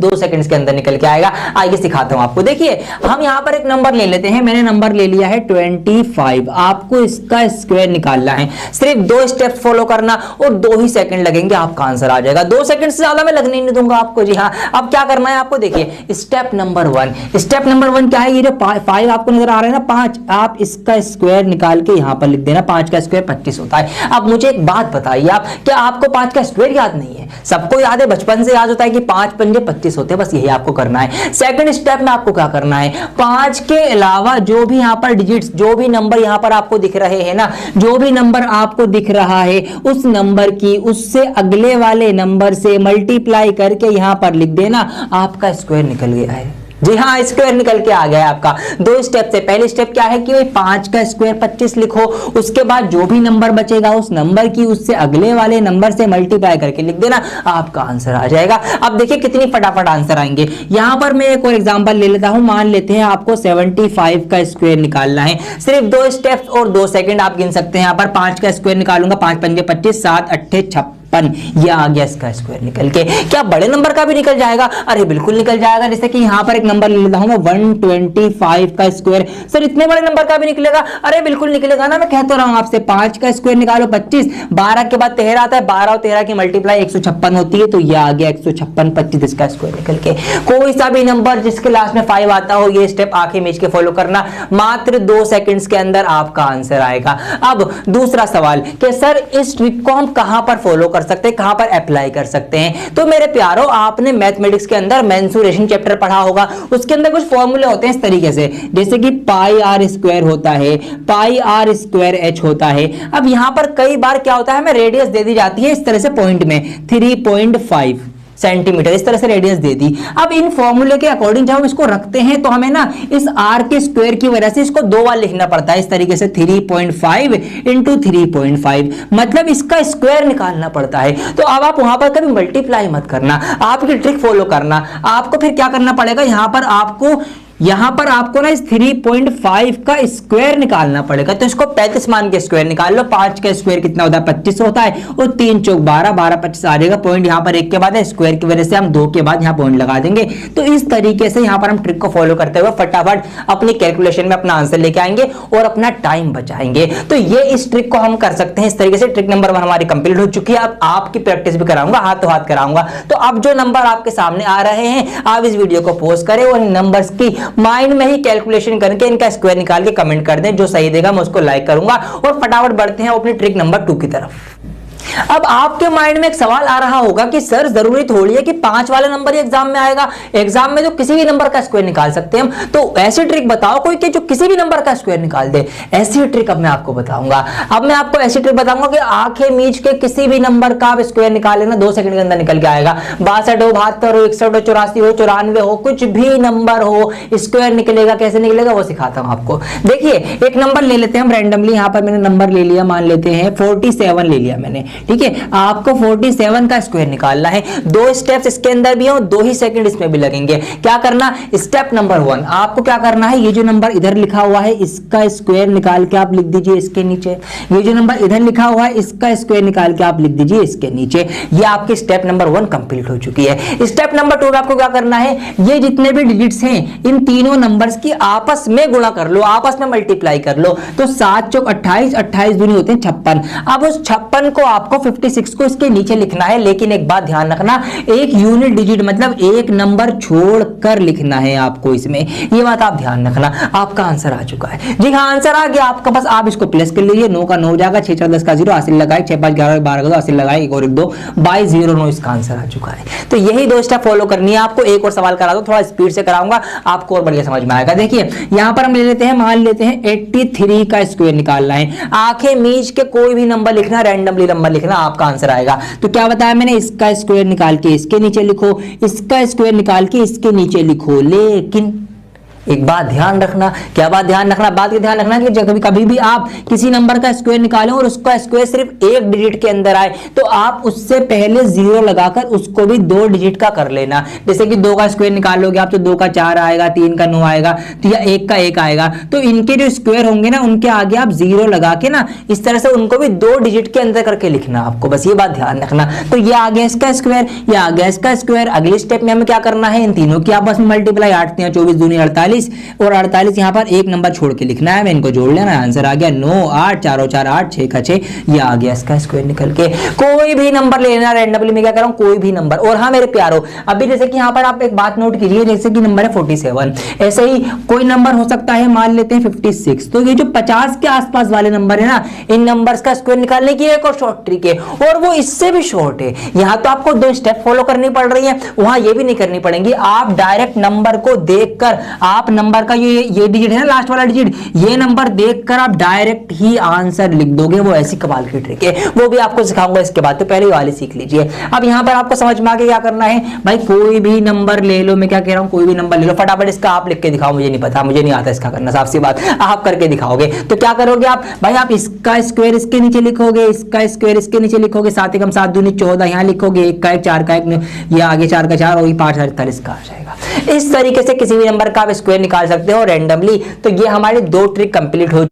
2 seconds के अंदर निकल के आएगा। आइए सिखाता हूं आपको। देखिए हम यहां पर एक नंबर ले लेते हैं, मैंने नंबर ले लिया है 25। आपको इसका स्क्वायर निकालना है, सिर्फ 2 स्टेप फॉलो करना और 2 ही सेकंड लगेंगे, आपका आंसर आ जाएगा। 2 सेकंड से ज्यादा मैं लगने नहीं दूंगा आपको। जी हाँ, अब क्या करना है आपको, देखिए स्टेप नंबर 1। स्टेप नंबर 1 क्या है, ये जो 5 आपको नजर आ रहा है ना, 5, आप इसका स्क्वायर निकाल के यहां पर लिख देना। 5 का स्क्वायर 25 होता है। अब मुझे एक बात बताइए आप, क्या आपको 5 का स्क्वायर याद नहीं है? सबको याद है, बचपन से याद होता है कि 5 पंजे 25 होते हैं, बस यही आपको करना है। सेकंड स्टेप में आपको क्या करना है, 5 के अलावा जो भी यहां पर डिजिट्स, जो भी नंबर यहां पर आपको दिख रहे हैं ना, जो भी नंबर आपको दिख रहा है उस नंबर की उससे अगले वाले नंबर से मल्टीप्लाई करके यहां पर लिख देना, आपका स्क्वायर निकल गया है। जी हाँ, स्क्वायर निकल के आ गया है आपका। 2 स्टेप से, पहले स्टेप क्या है कि 5 का स्क्वायर 25 लिखो, उसके बाद जो भी नंबर बचेगा उस नंबर की उससे अगले वाले नंबर से मल्टीप्लाई करके लिख देना, आपका आंसर आ जाएगा। अब देखिए कितनी फटाफट आंसर आएंगे। यहां पर मैं एक और एग्जांपल ले लेता हूं। मान लेते हैं आपको 75 का स्क्वायर निकालना है, सिर्फ 2 स्टेप्स और 2 सेकंड आप गिन सकते हैं। यहां पर 5 का स्क्वायर निकालूंगा, 5 पंजे 25, 7 अट्ठे 56, ये आ गया इसका स्क्वायर निकल के। क्या बड़े नंबर का भी निकल जाएगा? अरे बिल्कुल निकल जाएगा। जैसे कि यहां पर एक नंबर ले लेता हूं मैं, 125 का स्क्वायर। सर इतने बड़े नंबर का भी निकलेगा? अरे बिल्कुल निकलेगा ना, मैं कहता रहा हूं आपसे। 5 का स्क्वायर निकालो 25, 12 के बाद 13 आता है, 12 और 13 की मल्टीप्लाई 156 होती है, तो ये आ गया 156, 25 इसका स्क्वायर निकल के। कोई सा भी नंबर जिसके लास्ट में 5 आता हो, ये स्टेप आंखें मीच के फॉलो करना, मात्र 2 सेकंड्स के अंदर आपका आंसर आएगा। अब दूसरा सवाल कि सर इस ट्रिक को हम कहां पर फॉलो कर सकते हैं, कहां पर अप्लाई कर सकते हैं? तो मेरे प्यारों, आपने मैथमेटिक्स के अंदर मेंसुरेशन चैप्टर पढ़ा होगा, उसके अंदर कुछ फॉर्मूले होते हैं इस तरीके से, जैसे कि पाई आर स्क्वायर होता है, पाई आर स्क्वायर एच होता है। अब यहां पर कई बार क्या होता है, हमें रेडियस दे दी जाती है इस तरह से पॉइंट में 3.5 सेंटीमीटर, इस तरह से रेडियस दे दी। अब इन फॉर्मूले के अकॉर्डिंग जब हम इसको रखते हैं तो हमें ना इस आर के स्क्वायर की वजह से इसको 2 बार लिखना पड़ता है, इस तरीके से 3.5 इंटू 3.5, मतलब इसका स्क्वायर निकालना पड़ता है। तो अब आप वहां पर कभी मल्टीप्लाई मत करना, आपकी ट्रिक फॉलो करना। आपको फिर क्या करना पड़ेगा, यहां पर आपको ना इस 3.5 का स्क्वायर निकालना पड़ेगा। तो इसको 35 मान के स्क्वायर निकाल लो। 5 का स्क्वायर कितना होता है, 25 होता है, और 3 चौक 12, 12 25 आ जाएगा। पॉइंट यहां पर 1 के बाद है, स्क्वायर की वजह से हम 2 के बाद यहां पॉइंट लगा देंगे। तो इस तरीके से यहां पर हम ट्रिक को फॉलो करते हुए फटाफट अपनी कैलकुलेशन में अपना आंसर लेके आएंगे और अपना टाइम बचाएंगे। तो ये इस ट्रिक को हम कर सकते हैं इस तरीके से। ट्रिक नंबर 1 हमारी कंप्लीट हो चुकी है। अब आपकी प्रैक्टिस भी कराऊंगा, हाथों हाथ कराऊंगा। तो अब जो नंबर आपके सामने आ रहे हैं, आप इस वीडियो को पॉज करें और नंबर्स की माइंड में ही कैलकुलेशन करके इनका स्क्वायर निकाल के कमेंट कर दें। जो सही देगा मैं उसको लाइक करूंगा। और फटाफट बढ़ते हैं अपनी ट्रिक नंबर 2 की तरफ। अब आपके माइंड में एक सवाल आ रहा होगा कि सर जरूरी थोड़ी है कि 5 वाला नंबर ही एग्जाम में आएगा, एग्जाम में तो किसी भी नंबर का स्क्वायर निकाल सकते हैं हम। तो ऐसी ट्रिक बताओ कोई कि जो किसी भी नंबर का स्क्वायर निकाल दे। ऐसी ट्रिक अब मैं आपको बताऊंगा। अब मैं आपको ऐसी ट्रिक बताऊंगा कि आंखें मीच के किसी भी नंबर का आप स्क्वायर निकाल लेना, 2 सेकंड के अंदर निकल के आएगा। 62 हो, 72 हो, 61 हो, 84 हो, 94 हो, कुछ भी नंबर हो, स्क्वायर निकलेगा। कैसे निकलेगा वो सिखाता हूं आपको। देखिए एक नंबर ले लेते हैं हम रैंडमली। यहां पर मैंने नंबर ले लिया, मान लेते हैं 47 ले लिया मैंने, ठीक है। आपको 47 का स्क्वायर निकालना है। 2 स्टेप्स इसके अंदर भी हैं और 2 ही सेकंड इसमें भी लगेंगे। क्या करना, स्टेप नंबर 1 आपको क्या करना है, ये जो नंबर इधर लिखा हुआ है इसका स्क्वायर निकाल के आप लिख दीजिए इसके नीचे। ये जो नंबर इधर लिखा हुआ है इसका स्क्वायर निकाल के आप लिख दीजिए इसके नीचे। ये आपकी स्टेप नंबर 1 कंप्लीट हो चुकी है। स्टेप नंबर 2 में आपको क्या करना है, ये जितने भी डिजिट्स हैं इन तीनों नंबर्स की आपस में गुणा कर लो, आपस में मल्टीप्लाई कर लो। तो 7 चौक 28, 28 दूनी होते हैं 56। अब उस 56 को आपको 56 को इसके नीचे लिखना है। लेकिन एक बात ध्यान रखना, एक यूनिट डिजिट मतलब एक नंबर छोड़कर लिखना है आपको इसमें, ये बात आप ध्यान रखना। आपका आंसर आ चुका है। जी हाँ, आंसर आ गया आपका। बस आप इसको प्लस कर लीजिए। 9 का 9 हो जाएगा, 6 4 10 का 0, हासिल लगाए, 6 5 11 12 का 2 हासिल लगाए, 1 और 1 2 22 0 9 इसका आंसर आ चुका है। तो यही 2 स्टेप फॉलो करनी है आपको। एक और सवाल करा दो, थोड़ा स्पीड से कराऊंगा, आपको और बढ़िया समझ में आएगा। देखिए यहां पर हम ले लेते हैं, मान लेते हैं 83 का स्क्वायर निकालना है। आंखें मीच के कोई भी नंबर लिखना, रैंडमली नंबर लिखना, आपका आंसर आएगा। तो क्या बताया मैंने, इसका स्क्वायर निकाल के इसके नीचे लिखो, इसका स्क्वायर निकाल के इसके नीचे लिखो। लेकिन एक बात ध्यान रखना, क्या बात ध्यान रखना, बात का ध्यान रखना कि जब कभी भी आप किसी नंबर का स्क्वायर निकालें और उसका स्क्वायर सिर्फ एक डिजिट के अंदर आए तो आप उससे पहले जीरो लगाकर उसको भी 2 डिजिट का कर लेना। जैसे कि 2 का स्क्वायर निकालोगे आप तो 2 का 4 आएगा, 3 का 9 आएगा, तो या 1 का 1 आएगा, तो इनके जो स्क्वायर होंगे ना उनके आगे आप जीरो लगा के ना इस तरह से उनको भी 2 डिजिट के अंदर करके लिखना आपको, बस ये बात ध्यान रखना। तो ये आ गया इसका स्क्वायर, ये आ गया इसका स्क्वायर। अगले स्टेप में हमें क्या करना है, इन तीनों की आपस में मल्टीप्लाई, 8 3 24 दूनी 48 और 48 यहाँ पर एक नंबर छोड़ के लिखना है, मैं इनको जोड़ लेना, आंसर आ गया 9 8 4 4 8 6 का 6, ये आ गया इसका स्क्वायर निकल के। कोई भी नंबर लेना रैंडमली, मैं क्या कर रहा हूं, कोई भी नंबर। और हाँ मेरे प्यारो, अभी जैसे कि यहाँ पर आप एक बात नोट कीजिए, जैसे कि नंबर है 47, ऐसे ही कोई नंबर हो सकता है, मान लेते हैं 56, तो ये जो 50 के आसपास वाले नंबर है ना, इन नंबर्स का स्क्वायर निकालने की एक और शॉर्ट ट्रिक है और वो इससे भी शॉर्ट है। यहाँ तो आपको 2 स्टेप फॉलो करनी पड़ रही है, वहां ये भी नहीं करनी पड़ेंगी। आप डायरेक्ट नंबर को देखकर, आप नंबर का ये डिजिट है ना, लास्ट वाला डिजिट, ये नंबर देखकर आप डायरेक्ट ही आंसर लिख दोगे। वो ऐसी कमाल की ट्रिक है, वो भी आपको सिखाऊंगा इसके बाद, तो पहले वाले सीख लीजिए। अब यहाँ पर आपको समझ में आ गया क्या करना है भाई, कोई भी नंबर ले लो, मैं क्या कह रहा हूँ, कोई भी नंबर ले लो, फटाफट इसका आप लिख के दिखाओ, मुझे नहीं पता, मुझे नहीं आता इसका करना, साफ सी बात, आप करके दिखाओगे। तो क्या करोगे आप भाई, आप इसका स्क्वायर इसके नीचे लिखोगे, इसका स्क्वायर इसके नीचे लिखोगे, 7 एकम 7 दूनी 14 यहाँ लिखोगे, 1 का 1 4 का 1, ये आगे 4 का 4 और 5 48 का आ जाएगा। इस तरीके से किसी भी नंबर का आप स्क्वायर निकाल सकते हो रैंडमली। तो ये हमारी 2 ट्रिक कंप्लीट हो